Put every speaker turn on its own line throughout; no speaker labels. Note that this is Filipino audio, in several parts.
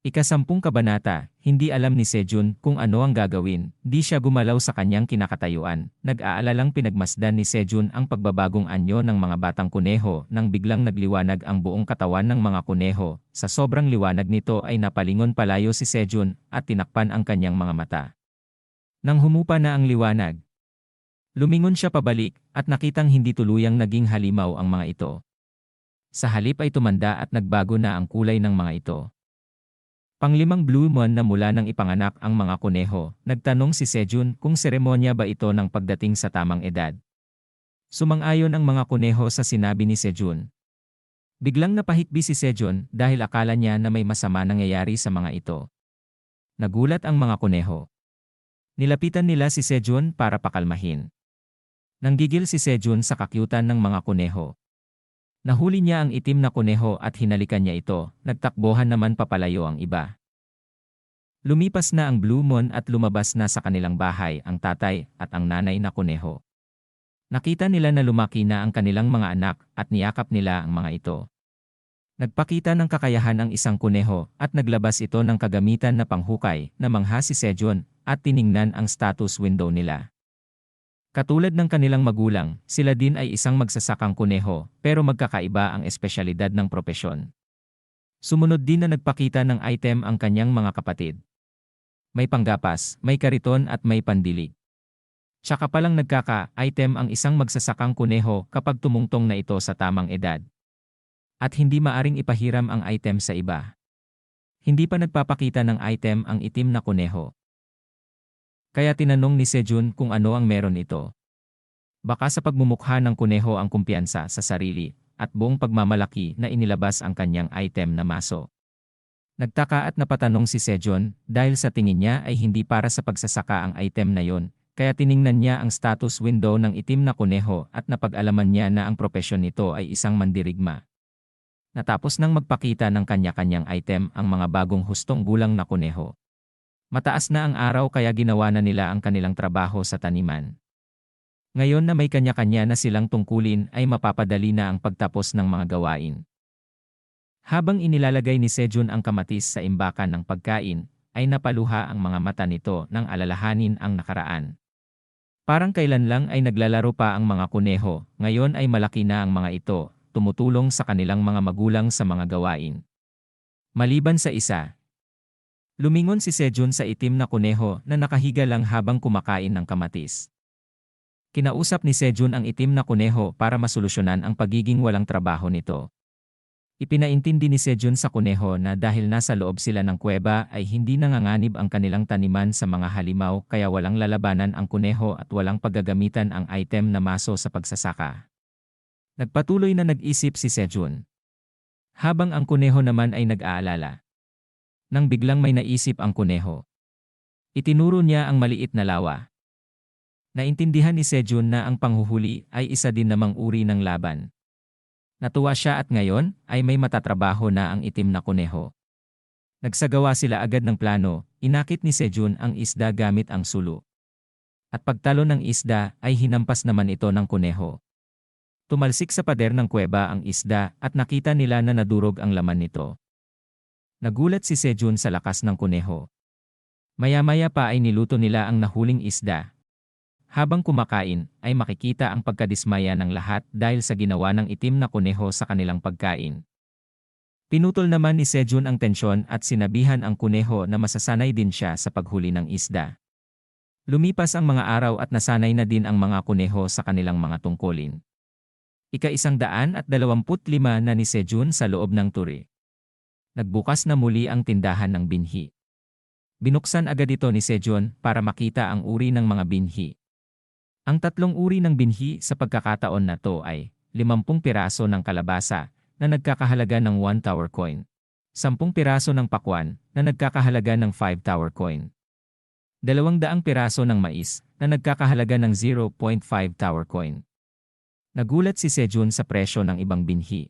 Ika-10 kabanata, hindi alam ni Sejun kung ano ang gagawin, di siya gumalaw sa kanyang kinakatayuan. Nag-aalalang pinagmasdan ni Sejun ang pagbabagong anyo ng mga batang kuneho nang biglang nagliwanag ang buong katawan ng mga kuneho. Sa sobrang liwanag nito ay napalingon palayo si Sejun at tinakpan ang kanyang mga mata. Nang humupa na ang liwanag, lumingon siya pabalik at nakitang hindi tuluyang naging halimaw ang mga ito. Sa halip ay tumanda at nagbago na ang kulay ng mga ito. Panglimang blue moon na mula nang ipanganak ang mga kuneho, nagtanong si Sejun kung seremonya ba ito ng pagdating sa tamang edad. Sumang-ayon ang mga kuneho sa sinabi ni Sejun. Biglang napahikbi si Sejun dahil akala niya na may masama nangyayari sa mga ito. Nagulat ang mga kuneho. Nilapitan nila si Sejun para pakalmahin. Nanggigil si Sejun sa kakyutan ng mga kuneho. Nahuli niya ang itim na kuneho at hinalikan niya ito, nagtakbuhan naman papalayo ang iba. Lumipas na ang blue moon at lumabas na sa kanilang bahay ang tatay at ang nanay na kuneho. Nakita nila na lumaki na ang kanilang mga anak at niyakap nila ang mga ito. Nagpakita ng kakayahan ang isang kuneho at naglabas ito ng kagamitan na panghukay na mangha si Sejun at tiningnan ang status window nila. Katulad ng kanilang magulang, sila din ay isang magsasakang kuneho pero magkakaiba ang espesyalidad ng propesyon. Sumunod din na nagpakita ng item ang kanyang mga kapatid. May panggapas, may kariton at may pandilig. Tsaka palang nagkaka-item ang isang magsasakang kuneho kapag tumungtong na ito sa tamang edad. At hindi maaring ipahiram ang item sa iba. Hindi pa nagpapakita ng item ang itim na kuneho. Kaya tinanong ni Sejun kung ano ang meron ito. Baka sa pagmumukha ng kuneho ang kumpiyansa sa sarili at buong pagmamalaki na inilabas ang kanyang item na maso. Nagtaka at napatanong si Sejun dahil sa tingin niya ay hindi para sa pagsasaka ang item na yon, kaya tiningnan niya ang status window ng itim na kuneho at napag-alaman niya na ang propesyon nito ay isang mandirigma. Natapos nang magpakita ng kanya-kanyang item ang mga bagong hustong gulang na kuneho. Mataas na ang araw kaya ginawa na nila ang kanilang trabaho sa taniman. Ngayon na may kanya-kanya na silang tungkulin ay mapapadali na ang pagtapos ng mga gawain. Habang inilalagay ni Sejun ang kamatis sa imbakan ng pagkain, ay napaluha ang mga mata nito nang alalahanin ang nakaraan. Parang kailan lang ay naglalaro pa ang mga kuneho, ngayon ay malaki na ang mga ito, tumutulong sa kanilang mga magulang sa mga gawain. Maliban sa isa, lumingon si Sejun sa itim na kuneho na nakahiga lang habang kumakain ng kamatis. Kinausap ni Sejun ang itim na kuneho para masolusyonan ang pagiging walang trabaho nito. Ipinaintindi ni Sejun sa kuneho na dahil nasa loob sila ng kuweba ay hindi nanganganib ang kanilang taniman sa mga halimaw kaya walang lalabanan ang kuneho at walang paggagamitan ang item na maso sa pagsasaka. Nagpatuloy na nag-isip si Sejun. Habang ang kuneho naman ay nag-aalala. Nang biglang may naisip ang kuneho. Itinuro niya ang maliit na lawa. Naintindihan ni Sejun na ang panghuhuli ay isa din namang uri ng laban. Natuwa siya at ngayon ay may matatrabaho na ang itim na kuneho. Nagsagawa sila agad ng plano, inakit ni Sejun ang isda gamit ang sulo. At pagtalo ng isda ay hinampas naman ito ng kuneho. Tumalsik sa pader ng kuweba ang isda at nakita nila na nadurog ang laman nito. Nagulat si Sejun sa lakas ng kuneho. Maya-maya pa ay niluto nila ang nahuling isda. Habang kumakain, ay makikita ang pagkadismaya ng lahat dahil sa ginawa ng itim na kuneho sa kanilang pagkain. Pinutol naman ni Sejun ang tensyon at sinabihan ang kuneho na masasanay din siya sa paghuli ng isda. Lumipas ang mga araw at nasanay na din ang mga kuneho sa kanilang mga tungkulin. Ika-125 na ni Sejun sa loob ng turi. Nagbukas na muli ang tindahan ng binhi. Binuksan agad ito ni Sejun para makita ang uri ng mga binhi. Ang tatlong uri ng binhi sa pagkakataon na to ay 50 piraso ng kalabasa na nagkakahalaga ng 1 tower coin, 10 piraso ng pakwan na nagkakahalaga ng 5 tower coin, 200 piraso ng mais na nagkakahalaga ng 0.5 tower coin. Nagulat si Sejun sa presyo ng ibang binhi.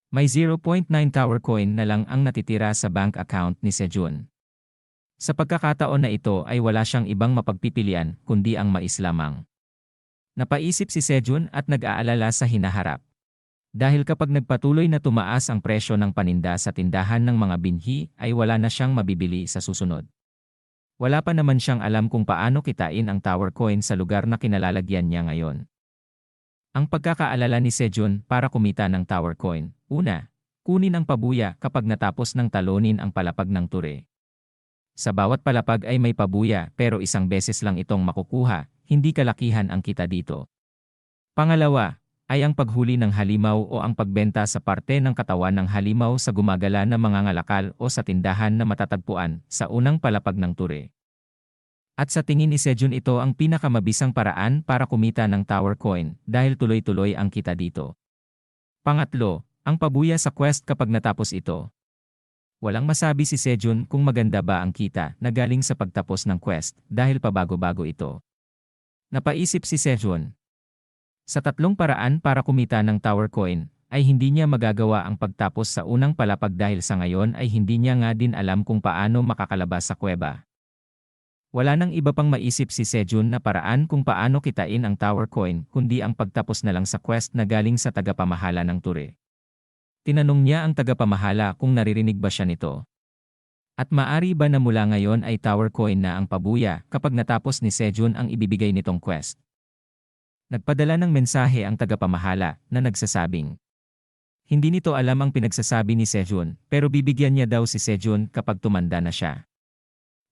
May 0.9 tower coin na lang ang natitira sa bank account ni Sejun. Sa pagkakataon na ito ay wala siyang ibang mapagpipilian kundi ang mais lamang. Napaisip si Sejun at nag-aalala sa hinaharap. Dahil kapag nagpatuloy na tumaas ang presyo ng paninda sa tindahan ng mga binhi ay wala na siyang mabibili sa susunod. Wala pa naman siyang alam kung paano kitain ang Tower Coin sa lugar na kinalalagyan niya ngayon. Ang pagkakaalala ni Sejun para kumita ng Tower Coin, una, kunin ang pabuya kapag natapos ng talunin ang palapag ng ture. Sa bawat palapag ay may pabuya pero isang beses lang itong makukuha, hindi kalakihan ang kita dito. Pangalawa, ay ang paghuli ng halimaw o ang pagbenta sa parte ng katawan ng halimaw sa gumagala na mga ngalakal o sa tindahan na matatagpuan sa unang palapag ng ture. At sa tingin ni Sejun ito ang pinakamabisang paraan para kumita ng Tower Coin dahil tuloy-tuloy ang kita dito. Pangatlo, ang pabuya sa quest kapag natapos ito. Walang masabi si Sejun kung maganda ba ang kita na galing sa pagtapos ng quest dahil pabago-bago ito. Napaisip si Sejun. Sa tatlong paraan para kumita ng Tower Coin, ay hindi niya magagawa ang pagtapos sa unang palapag dahil sa ngayon ay hindi niya nga din alam kung paano makakalabas sa kuweba. Wala nang iba pang maisip si Sejun na paraan kung paano kitain ang Tower Coin kundi ang pagtapos na lang sa quest na galing sa tagapamahala ng ture. Tinanong niya ang tagapamahala kung naririnig ba siya nito. At maari ba na mula ngayon ay Tower Coin na ang pabuya kapag natapos ni Sejun ang ibibigay nitong quest? Nagpadala ng mensahe ang tagapamahala na nagsasabing, hindi nito alam ang pinagsasabi ni Sejun pero bibigyan niya daw si Sejun kapag tumanda na siya.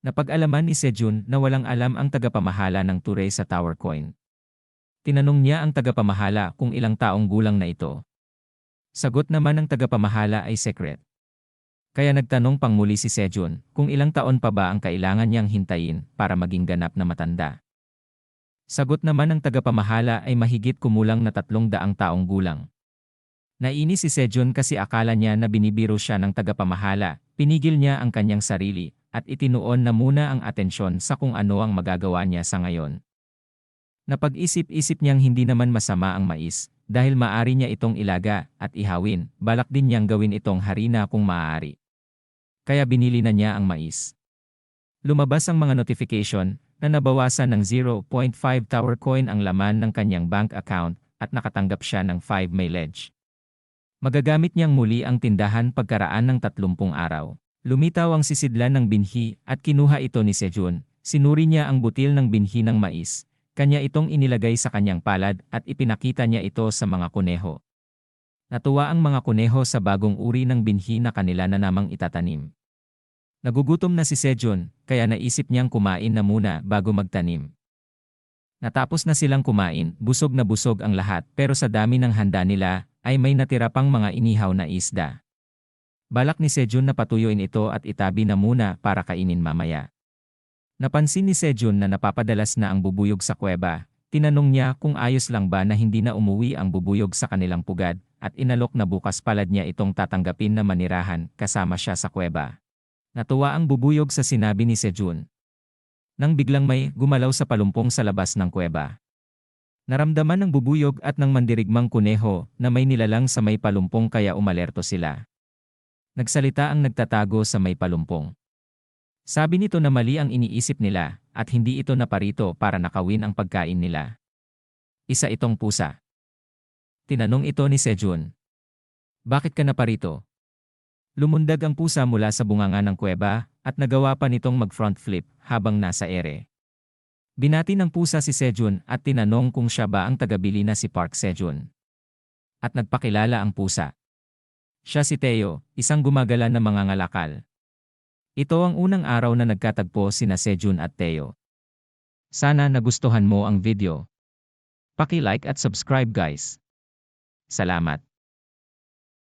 Napag-alaman ni Sejun na walang alam ang tagapamahala ng ture sa Tower Coin. Tinanong niya ang tagapamahala kung ilang taong gulang na ito. Sagot naman ng tagapamahala ay secret. Kaya nagtanong pang muli si Sejun kung ilang taon pa ba ang kailangan niyang hintayin para maging ganap na matanda. Sagot naman ng tagapamahala ay mahigit kumulang na 300 taong gulang. Nainis si Sejun kasi akala niya na binibiro siya ng tagapamahala, pinigil niya ang kanyang sarili, at itinuon na muna ang atensyon sa kung ano ang magagawa niya sa ngayon. Napag-isip-isip niyang hindi naman masama ang mais, dahil maaari niya itong ilaga at ihawin, balak din niyang gawin itong harina kung maaari. Kaya binili na niya ang mais. Lumabas ang mga notification, na nabawasan ng 0.5 Tower Coin ang laman ng kanyang bank account at nakatanggap siya ng 5 mileage. Magagamit niyang muli ang tindahan pagkaraan ng 30 araw. Lumitaw ang sisidlan ng binhi at kinuha ito ni Sejun. Sinuri niya ang butil ng binhi ng mais. Kanya itong inilagay sa kanyang palad at ipinakita niya ito sa mga kuneho. Natuwa ang mga kuneho sa bagong uri ng binhi na kanila na namang itatanim. Nagugutom na si Sejun, kaya naisip niyang kumain na muna bago magtanim. Natapos na silang kumain, busog na busog ang lahat pero sa dami ng handa nila, ay may natira pang mga inihaw na isda. Balak ni Sejun na patuyuin ito at itabi na muna para kainin mamaya. Napansin ni Sejun na napapadalas na ang bubuyog sa kuweba. Tinanong niya kung ayos lang ba na hindi na umuwi ang bubuyog sa kanilang pugad at inalok na bukas palad niya itong tatanggapin na manirahan kasama siya sa kuweba. Natuwa ang bubuyog sa sinabi ni Sejun. Nang biglang may gumalaw sa palumpong sa labas ng kuweba. Naramdaman ng bubuyog at ng mandirigmang kuneho na may nilalang sa may palumpong kaya umalerto sila. Nagsalita ang nagtatago sa may palumpong. Sabi nito na mali ang iniisip nila at hindi ito naparito para nakawin ang pagkain nila. Isa itong pusa. Tinanong ito ni Sejun. Bakit ka naparito? Lumundag ang pusa mula sa bunganga ng kuweba at nagawa pa nitong mag-front flip habang nasa ere. Binati ng pusa si Sejun at tinanong kung siya ba ang tagabili na si Park Sejun. At nagpakilala ang pusa. Siya si Teo, isang gumagala na mga ngalakal. Ito ang unang araw na nagkatagpo sina Sejun at Teo. Sana nagustuhan mo ang video. Paki-like at subscribe guys. Salamat.